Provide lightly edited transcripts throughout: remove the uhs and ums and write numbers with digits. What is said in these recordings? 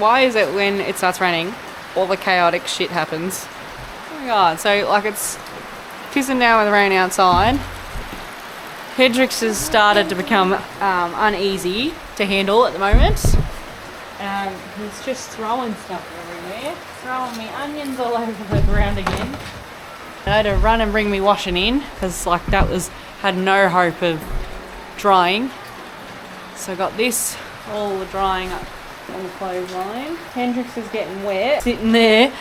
why is it when it starts raining, all the chaotic shit happens? Oh my god, so like it's pissing down with rain outside. Hendrix has started to become uneasy to handle at the moment. He's just throwing stuff everywhere, throwing me onions all over the ground again. I had to run and bring me washing in because like that had no hope of drying. So I got this all drying up on the clothesline. Hendrix is getting wet, sitting there.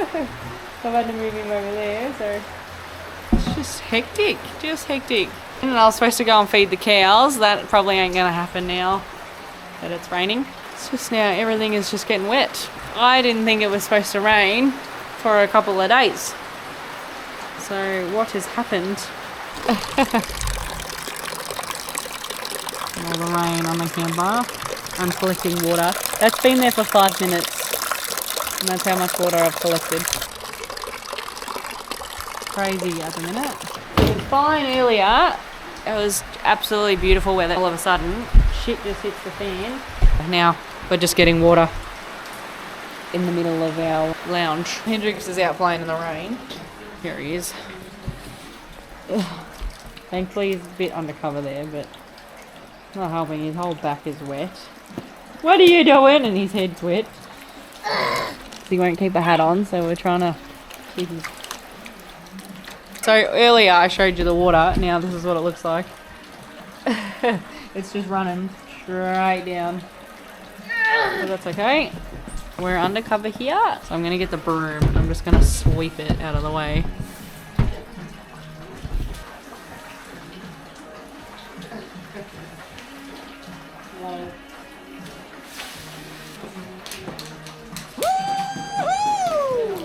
So I've had to move him over there, so it's just hectic, And I was supposed to go and feed the cows. That probably ain't gonna happen now that it's raining. It's just now everything is just getting wet. I didn't think it was supposed to rain for a couple of days. So what has happened? All the rain on the camera. I'm collecting water. That's been there for 5 minutes. And that's how much water I've collected. Crazy at the minute. It was fine earlier. It was absolutely beautiful weather. All of a sudden, shit just hits the fan. Now we're just getting water in the middle of our lounge. Hendrix is out playing in the rain. Here he is. Ugh. Thankfully he's a bit undercover there, but not helping. His whole back is wet. What are you doing? And his head's wet. He won't keep the hat on, so we're trying to keep his... So earlier I showed you the water. Now this is what it looks like. It's just running straight down. But that's okay. We're undercover here. So I'm going to get the broom. I'm just going to sweep it out of the way.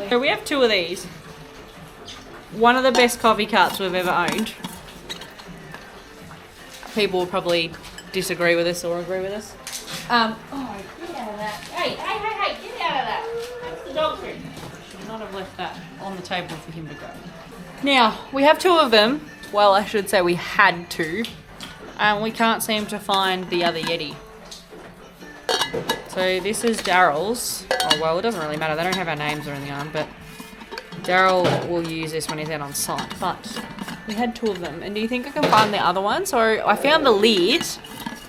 So we have 2 of these. One of the best coffee cups we've ever owned. People will probably disagree with us or agree with us. Oh, get out of that. Hey, get out of that. That's the dog food. Should not have left that on the table for him to go. Now, we have 2 of them. Well, I should say we had 2. We can't seem to find the other Yeti. So this is Daryl's. Oh, well, it doesn't really matter. They don't have our names or anything on, but Daryl will use this when he's out on site. But we had 2 of them. And do you think I can find the other one? So I found the lid.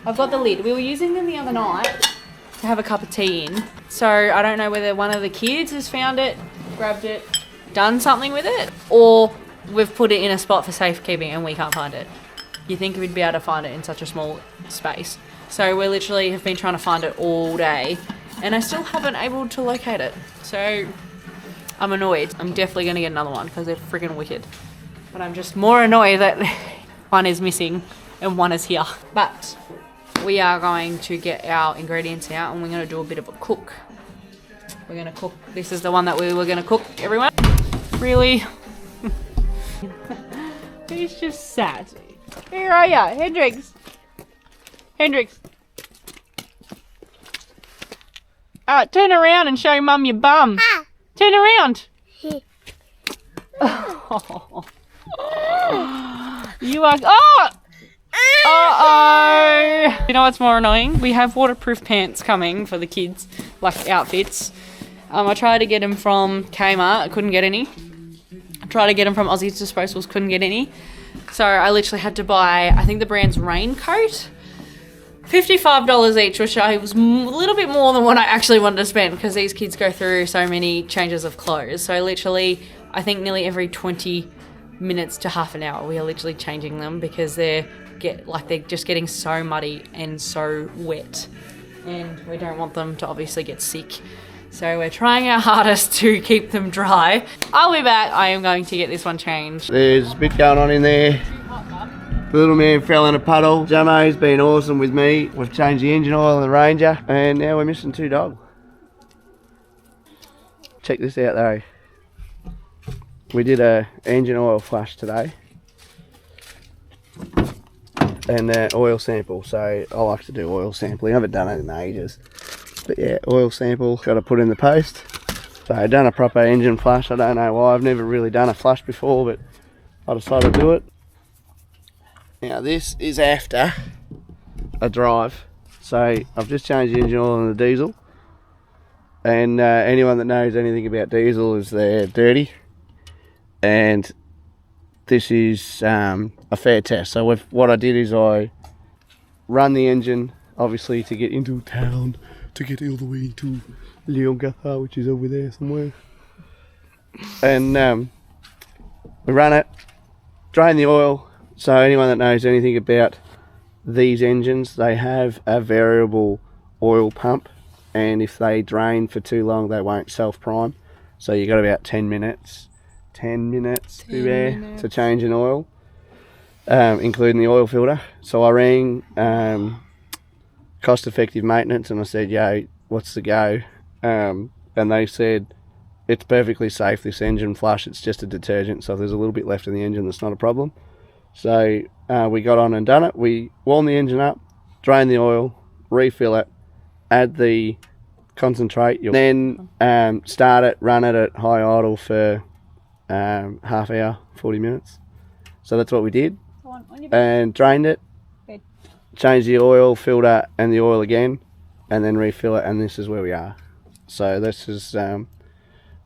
I've got the lid. We were using them the other night to have a cup of tea in. So I don't know whether one of the kids has found it, grabbed it, done something with it, or we've put it in a spot for safekeeping and we can't find it. You think we'd be able to find it in such a small space. So we literally have been trying to find it all day and I still haven't able to locate it. So I'm annoyed. I'm definitely going to get another one because they're freaking wicked. But I'm just more annoyed that one is missing and one is here. But we are going to get our ingredients out and we're going to do a bit of a cook. We're going to cook. This is the one that we were going to cook, everyone. Really? He's just sat. Where are ya? Hendrix. Turn around and show Mum your bum. Ah. Turn around. Oh. You are... Oh! Uh-oh! You know what's more annoying? We have waterproof pants coming for the kids, like outfits. I tried to get them from Kmart, I couldn't get any. I tried to get them from Aussie's Disposables, couldn't get any. So I literally had to buy, I think the brand's Raincoat. $55 each, which was a little bit more than what I actually wanted to spend because these kids go through so many changes of clothes. So literally, I think nearly every 20 minutes to half an hour, we are literally changing them because they're just getting so muddy and so wet. And we don't want them to obviously get sick. So we're trying our hardest to keep them dry. I'll be back. I am going to get this one changed. There's a bit going on in there. The little man fell in a puddle. Jamo's been awesome with me. We've changed the engine oil in the Ranger and now we're missing 2 dogs. Check this out though. We did a engine oil flush today and oil sample. So I like to do oil sampling. I haven't done it in ages. But yeah, oil sample, got to put in the post. So I've done a proper engine flush. I don't know why. I've never really done a flush before, but I decided to do it. Now this is after a drive. So I've just changed the engine oil in the diesel. And anyone that knows anything about diesel is they're dirty. And this is a fair test. So what I did is I run the engine, obviously, to get into town, to get all the way to Leongatha, which is over there somewhere. And we run it, drain the oil. So anyone that knows anything about these engines, they have a variable oil pump, and if they drain for too long, they won't self-prime. So you got about 10 minutes to change an oil, including the oil filter. So I rang cost-effective maintenance and I said, yo, what's the go? And they said, it's perfectly safe, this engine flush, it's just a detergent, so if there's a little bit left in the engine, that's not a problem. So we got on and done it. We warmed the engine up, drained the oil, refill it, add the concentrate, then start it, run it at high idle for half hour, 40 minutes. So that's what we did. And drained it, changed the oil filter and the oil again, and then refill it, and this is where we are. So this is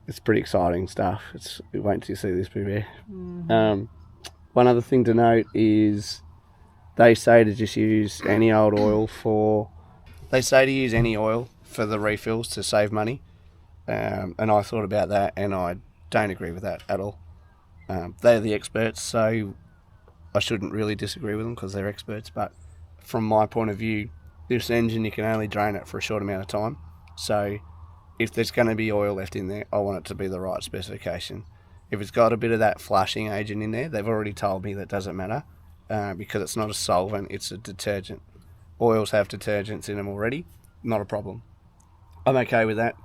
it's pretty exciting stuff. Wait till you see this movie. One other thing to note is they say to just use any old oil for the refills to save money. And I thought about that, and I don't agree with that at all. They're the experts, so I shouldn't really disagree with them because they're experts. But from my point of view, this engine, you can only drain it for a short amount of time. So if there's going to be oil left in there, I want it to be the right specification. If it's got a bit of that flushing agent in there, they've already told me that doesn't matter because it's not a solvent, it's a detergent. Oils have detergents in them already, not a problem. I'm okay with that.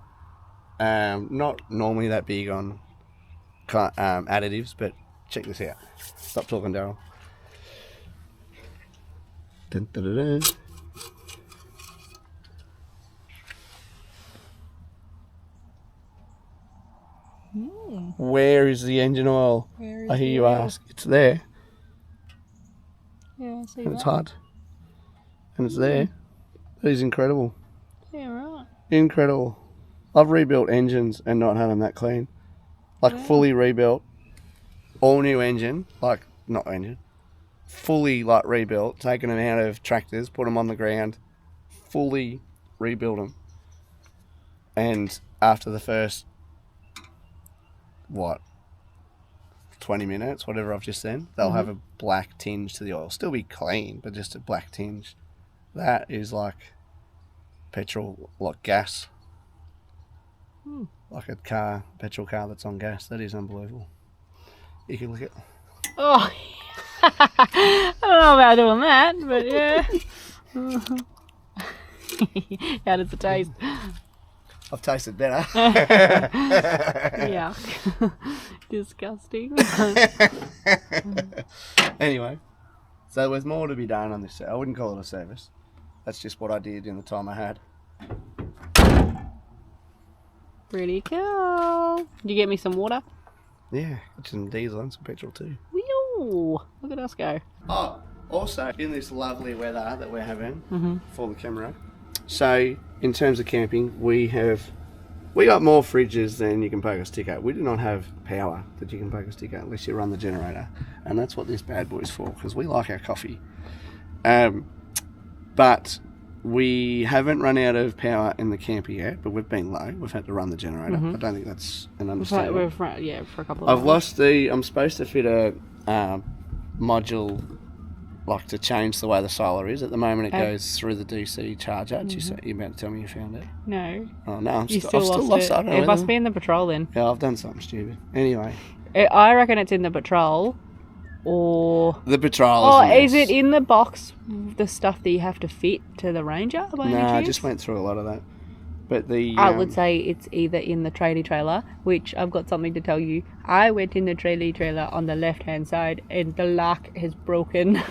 Not normally that big on additives, but check this out. Stop talking, Daryl. Dun, dun, dun, dun. Where is the engine oil? I hear you ask. It's there. Yeah, I see and it's hot. And it's there. That is incredible. Yeah, right. Incredible. I've rebuilt engines and not had them that clean. Like fully rebuilt. All new engine. Like, not engine. Fully like rebuilt. Taken them out of tractors, put them on the ground. Fully rebuilt them. And after the first 20 minutes, whatever I've just said, they'll have a black tinge to the oil. Still be clean, but just a black tinge. That is like petrol, like gas. Like a petrol car that's on gas. That is unbelievable. You can look at. Oh, I don't know about doing that, but yeah. How does it taste? I've tasted better. Yeah. Disgusting. Anyway, so there's more to be done on this. I wouldn't call it a service. That's just what I did in the time I had. Pretty cool. Did you get me some water? Yeah, some diesel and some petrol too. Whew. Look at us go. Oh, also in this lovely weather that we're having for the camera. So in terms of camping, we got more fridges than you can poke a stick at. We do not have power that you can poke a stick at unless you run the generator, and that's what this bad boy's for, because we like our coffee. But we haven't run out of power in the camper yet, but we've been low. We've had to run the generator. I don't think that's an understatement. For a couple of hours. I'm supposed to fit a module, like to change the way the solar is. At the moment it goes through the DC charger. You about to tell me you found it? No. Oh no, I've still lost it. I don't know it must be in the patrol then. Yeah, I've done something stupid. Anyway. I reckon it's in the patrol. Or the patrol is it in the box, the stuff that you have to fit to the Ranger? No, I just went through a lot of that. But I would say it's either in the tradie trailer, which I've got something to tell you. I went in the tradie trailer on the left hand side and the lock has broken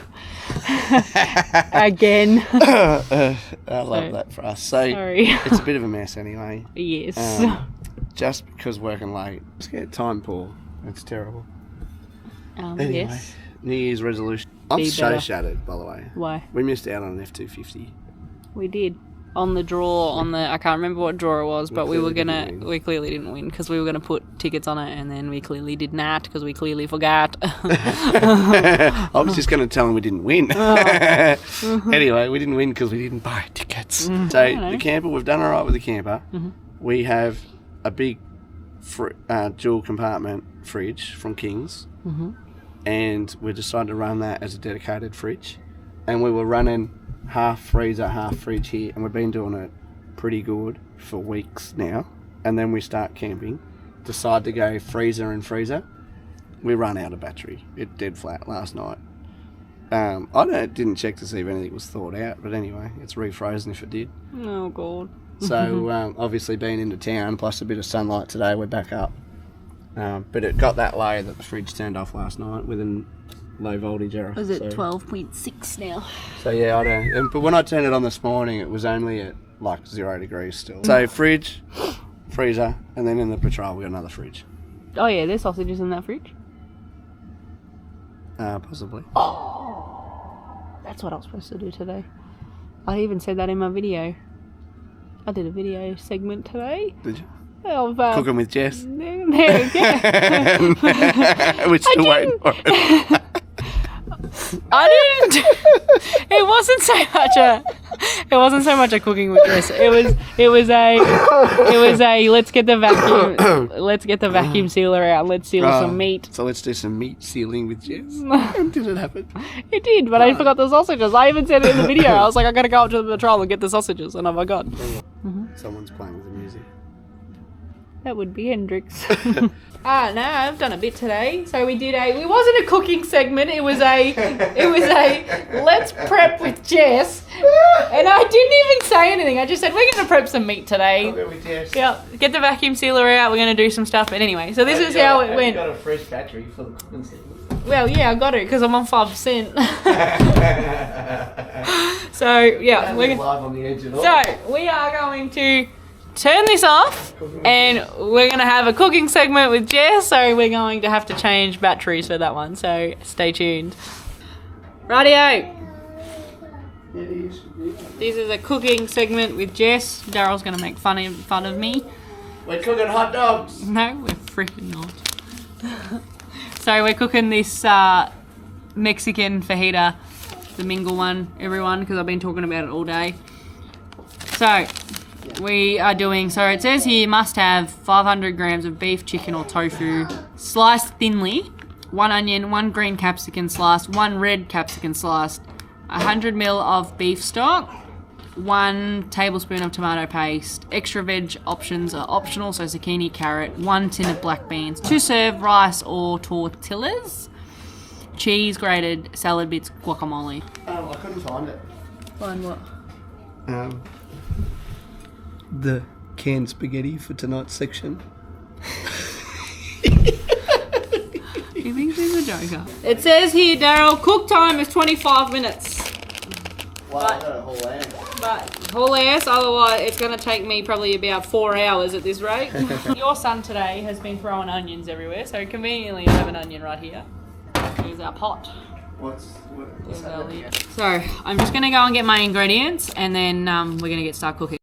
again. I love that for us. So sorry. It's a bit of a mess anyway. Yes. Just because working late. Just get time poor. It's terrible. Anyway, yes. New Year's resolution. I'm so better. shattered, by the way. Why? We missed out on an F-250. We did. on the draw on the, I can't remember what draw it was, but we clearly didn't win because we were gonna put tickets on it, and then we clearly did not because we clearly forgot. I was just gonna tell them we didn't win. Anyway, we didn't win because we didn't buy tickets. So the camper, we've done all right with the camper. We have a big dual compartment fridge from King's, and we decided to run that as a dedicated fridge, and we were running half freezer, half fridge here, and we've been doing it pretty good for weeks now. And then we start camping, decide to go freezer and freezer. We run out of battery. It dead flat last night. I didn't check to see if anything was thawed out, but anyway, it's refrozen if it did. Oh god. So obviously being into town plus a bit of sunlight today, we're back up. But it got that low that the fridge turned off last night with a low voltage error. Was it 12.6 now? So yeah, I don't. But when I turned it on this morning, it was only at like 0 degrees still. So fridge, freezer, and then in the patrol we got another fridge. Oh yeah, there's sausages in that fridge. Possibly. Oh, that's what I was supposed to do today. I even said that in my video. I did a video segment today. Did you? Of, Cooking with Jess. There we go. We're still waiting for it. I didn't. It wasn't so much a cooking with Jess. It was a let's get the vacuum sealer out. Let's seal some meat. So let's do some meat sealing with Jess. Did it happen? It did, but I forgot the sausages. I even said it in the video. I was like, I gotta go up to the patrol and get the sausages, and I forgot. Someone's playing with the music. That would be Hendrix. No, I've done a bit today. So it wasn't a cooking segment, it was a let's prep with Jess. And I didn't even say anything. I just said, we're gonna prep some meat today. I'll go with Jess. Yeah, get the vacuum sealer out, we're gonna do some stuff. But anyway, so this is how it went. You got a fresh battery for the cooking segment. Well, yeah, I got it because I'm on 5%. So yeah, live on the edge of it. So we are going to turn this off and we're going to have a cooking segment with Jess, so we're going to have to change batteries for that one, so stay tuned. Rightio. This is a cooking segment with Jess. Daryl's going to make fun of me. We're cooking hot dogs. No, we're freaking not. So we're cooking this Mexican fajita, the mingle one, everyone, because I've been talking about it all day. So we are doing, so it says here, must have 500 grams of beef, chicken or tofu, sliced thinly, 1 onion, 1 green capsicum sliced, 1 red capsicum sliced, 100 ml of beef stock, 1 tablespoon of tomato paste. Extra veg options are optional, so zucchini, carrot, 1 tin of black beans, to serve rice or tortillas, cheese grated, salad bits, guacamole. I couldn't find it. Find what? The canned spaghetti for tonight's section. He thinks he's a joker. It says here, Daryl, cook time is 25 minutes. Well, I got a whole ass. But whole ass, otherwise it's going to take me probably about 4 hours at this rate. Your son today has been throwing onions everywhere, so conveniently I have an onion right here. Here's our pot. What's our lid. So I'm just going to go and get my ingredients, and then we're going to start cooking.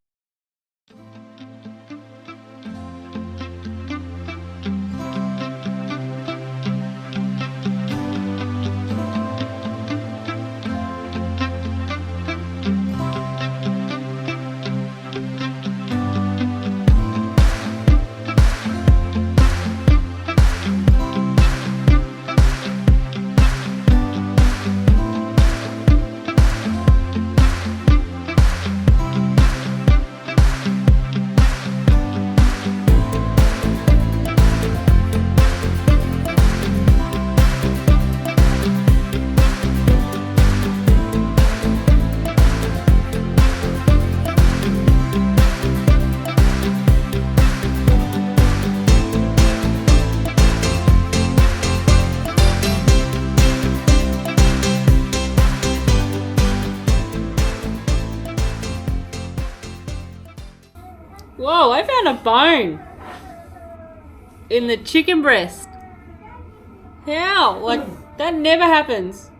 Whoa, I found a bone in the chicken breast. How? Like, that never happens.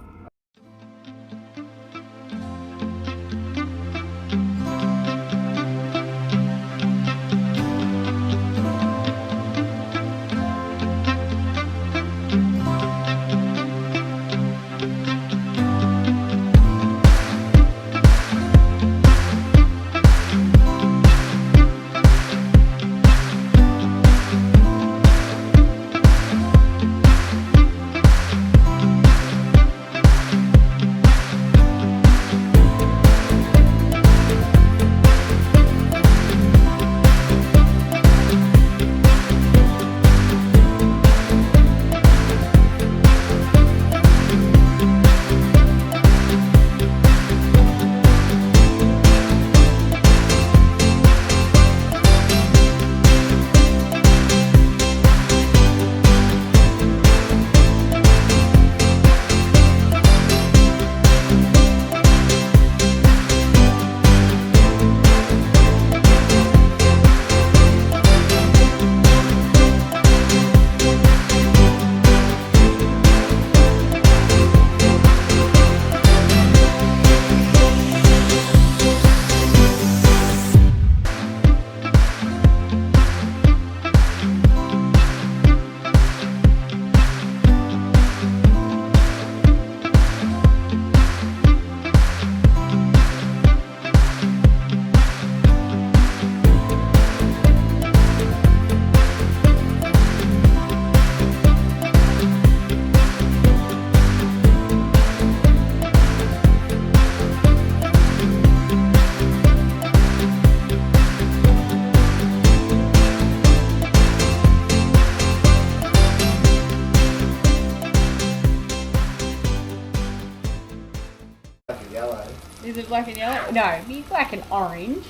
Is it black and yellow? No, he's black and orange.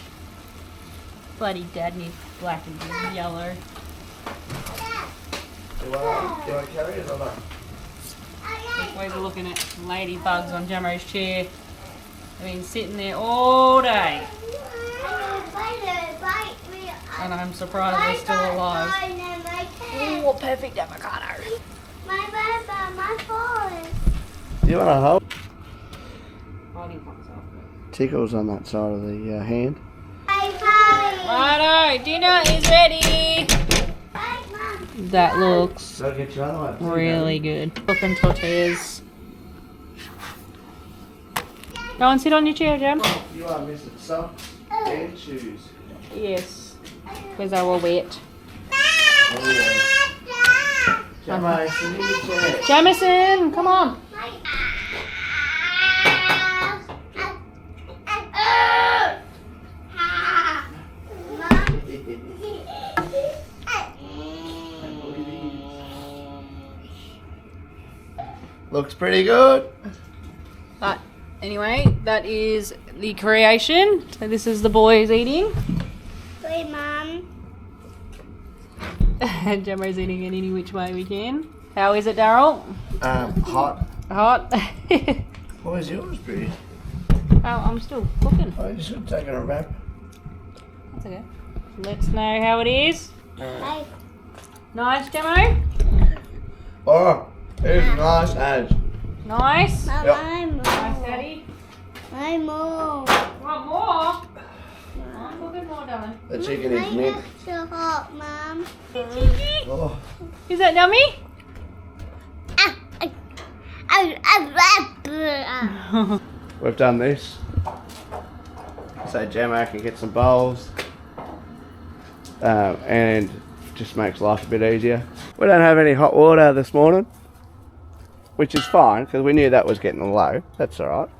Bloody dad needs black and yellow. Do you want to carry it or not? We're looking at ladybugs on Jamo's chair. They've been sitting there all day. And I'm surprised they're still alive. Oh, perfect avocado. My phone. You want to hold? Holding myself. Tickles on that side of the hand. Righto, dinner is ready. That looks I'll get you other one. really good. Cooking tortillas. Go and sit on your chair, Jam. You are missing socks and shoes. Yes, because they were wet. Oh, yeah. Jamison, in your chair. Jamison, come on. Looks pretty good. But anyway, that is the creation. So this is the boys eating. Wait, Mum. And Jamo's eating it any which way we can. How is it, Daryl? Hot. Hot? Where's yours, pretty? Oh, I'm still cooking. Oh, you should take it a wrap. That's okay. Let's know how it is. Hey. Nice, Jamo? Oh, it's nice, Ange. Nice. Mum, Yep. I'm Nice, more. Daddy. I'm more. Want more? I'm cooking more, darling. The chicken is mint. So hot, Mum. Oh, Is that yummy? we've done this. So Jamo can get some bowls. And just makes life a bit easier. We don't have any hot water this morning, which is fine because we knew that was getting low. That's alright.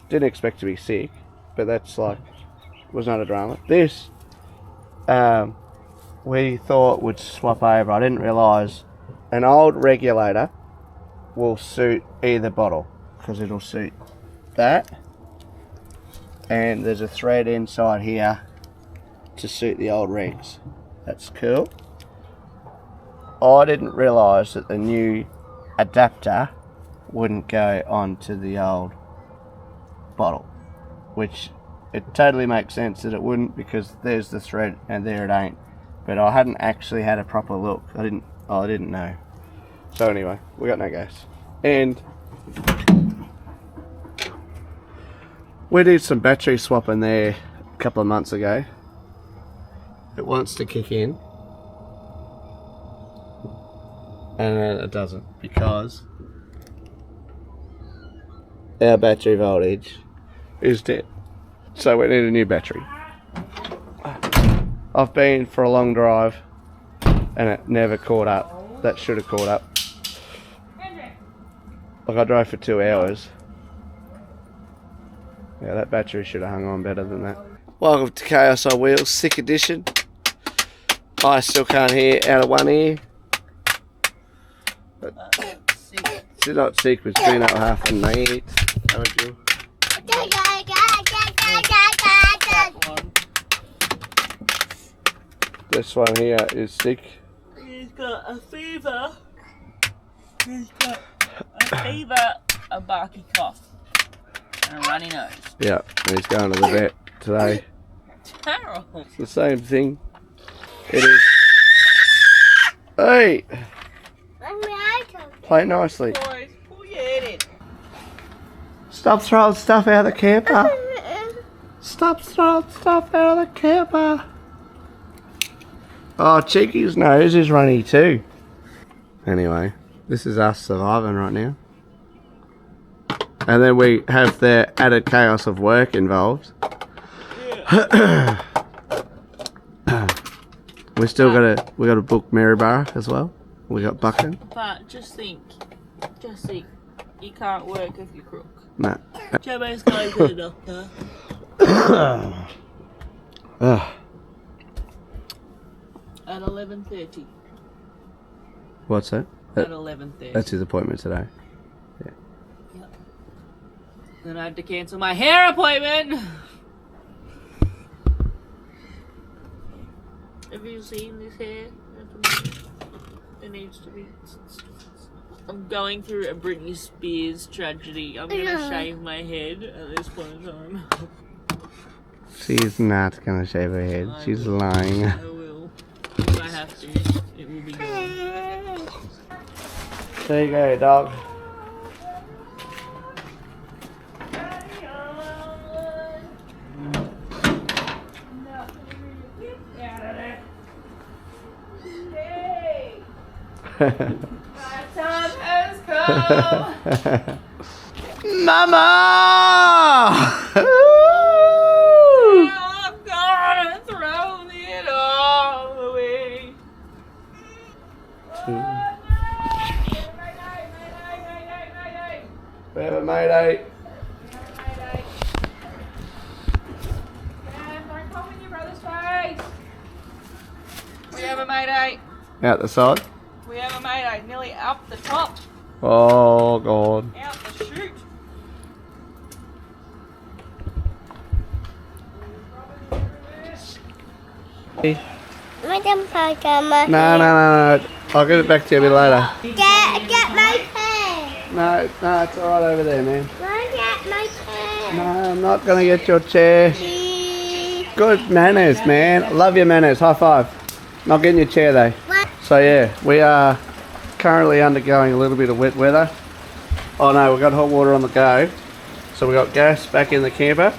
Didn't expect to be sick, but that's like, was not a drama. This, we thought would swap over. I didn't realise an old regulator will suit either bottle because it'll suit that. And there's a thread inside here to suit the old regs. That's cool. I didn't realise that the new adapter wouldn't go onto the old bottle, which it totally makes sense that it wouldn't because there's the thread and there it ain't. But I hadn't actually had a proper look. I didn't know. So anyway, we got no gas. And we did some battery swapping there a couple of months ago. It wants to kick in and then it doesn't because our battery voltage is dead. So we need a new battery. I've been for a long drive and it never caught up. That should have caught up. Like I drove for 2 hours. Yeah, that battery should have hung on better than that. Welcome to Chaos on Wheels, sick edition. I still can't hear out of one ear. It's not sick, but it's been up half a night. Haven't you? This one here is sick. He's got a fever. He's got a fever, a barky cough, and a runny nose. Yeah, and he's going to the vet today. Terrible. It's the same thing. It is. Hey! Play nicely. Boys, pull your head in. Stop throwing stuff out of the camper. Stop throwing stuff out of the camper. Oh, Cheeky's nose is runny too. Anyway, this is us surviving right now. And then we have the added chaos of work involved. We got to book Maryborough as well. We got Buchan. But just think, you can't work if you're crook. Nah. Jamo's going to the doctor. At 11:30. What's that? At 11:30. That's his appointment today. Yep. Then I had to cancel my hair appointment. Have you seen this hair? It needs to be. I'm going through a Britney Spears tragedy. I'm gonna shave my head at this point in time. She's not gonna shave her head. She's lying. I will. If I have to, it will be gone. There you go, dog. My time has come. Mama! I'm gonna throw it all away. We have a mayday. Don't come in your brother's face. We have a mayday. Out the side. We have a mayday. Nearly up the top. Oh, God. Out the chute. Madam Pajama. No. I'll get it back to you a bit later. Get my pen. No, it's alright over there, man. Get my pen. No, I'm not gonna get your chair. Please. Good manners, man. Love your manners. High five. Not getting your chair though. What? So yeah, we are currently undergoing a little bit of wet weather. Oh no, we've got hot water on the go. So we got gas back in the camper.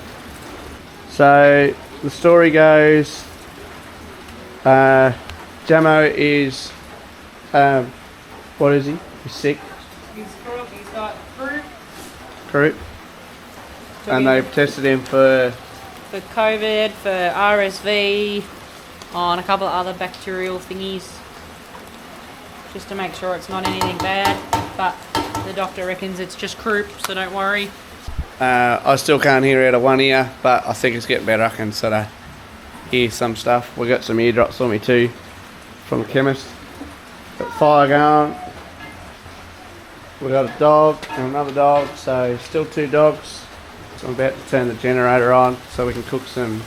So the story goes, Jamo is, what is he? He's sick. He's got fruit Croup. And they've tested him for COVID, for RSV, and a couple of other bacterial thingies, just to make sure it's not anything bad. But the doctor reckons it's just croup, so don't worry. I still can't hear out of one ear, but I think it's getting better. I can sort of hear some stuff. We got some eardrops on me too from the chemist. Got fire going. We got a dog and another dog, so still 2 dogs. So I'm about to turn the generator on so we can cook some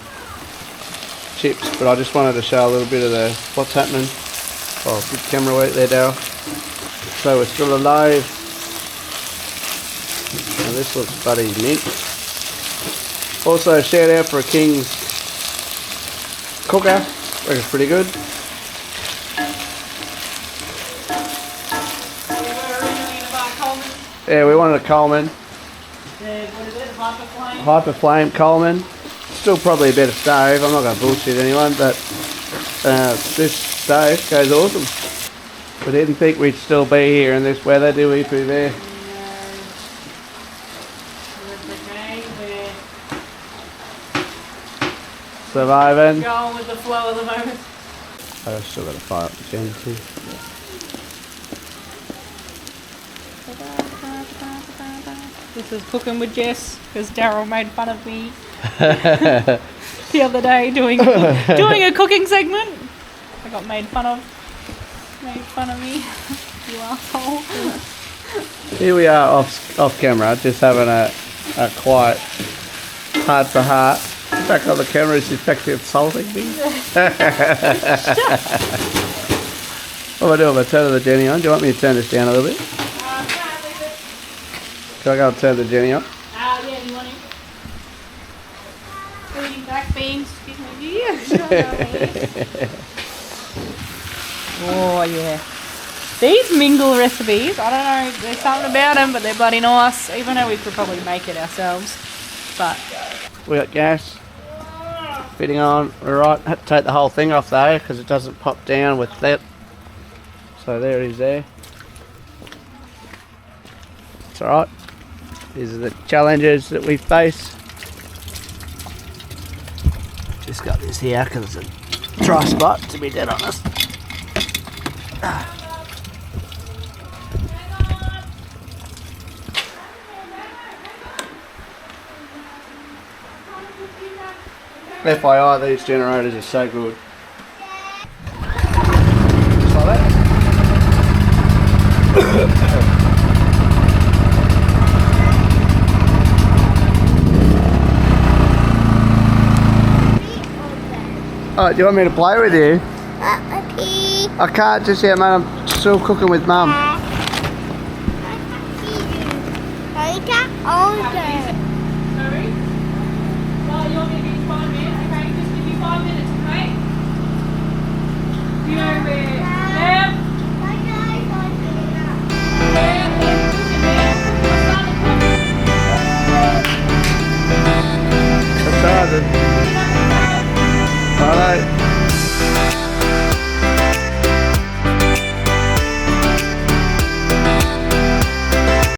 chips. But I just wanted to show a little bit of the what's happening. Oh, good camera work there, Daryl. So we're still alive. Now this looks bloody mint. Also, a shout out for a King's cooker. Reckons pretty good. Yeah, we wanted a Coleman. What is it? Hyperflame? Hyper Flame Coleman. Still probably a better stove. I'm not going to bullshit anyone, but this stove goes awesome. We didn't think we'd still be here in this weather, do we, Pooh Bear? Surviving. Going with the flow at the moment. I've still got to fire up the gen too. This is cooking with Jess because Daryl made fun of me the other day doing a cooking segment. I got made fun of. Made fun of me. You asshole. Here we are off camera, just having a quiet heart to heart. Back on the camera, she's back to insulting me. What do I do? If I turn the Jenny on? Do you want me to turn this down a little bit? Can I go and turn the Jenny on? Yeah, you want to? Eating black beans. Excuse me. Oh, yeah. These mingle recipes, I don't know, there's something about them, but they're bloody nice, even though we could probably make it ourselves. But We got gas fitting on. We're right. Had to take the whole thing off though because it doesn't pop down with that. So there it is there. It's alright. These are the challenges that we face. Just got this here because it's a dry spot, to be dead honest. FYI, these generators are so good. Just like that. Oh, do you want me to play with you? Pee. I can't just yet, mate. I'm still cooking with Mum. I got older.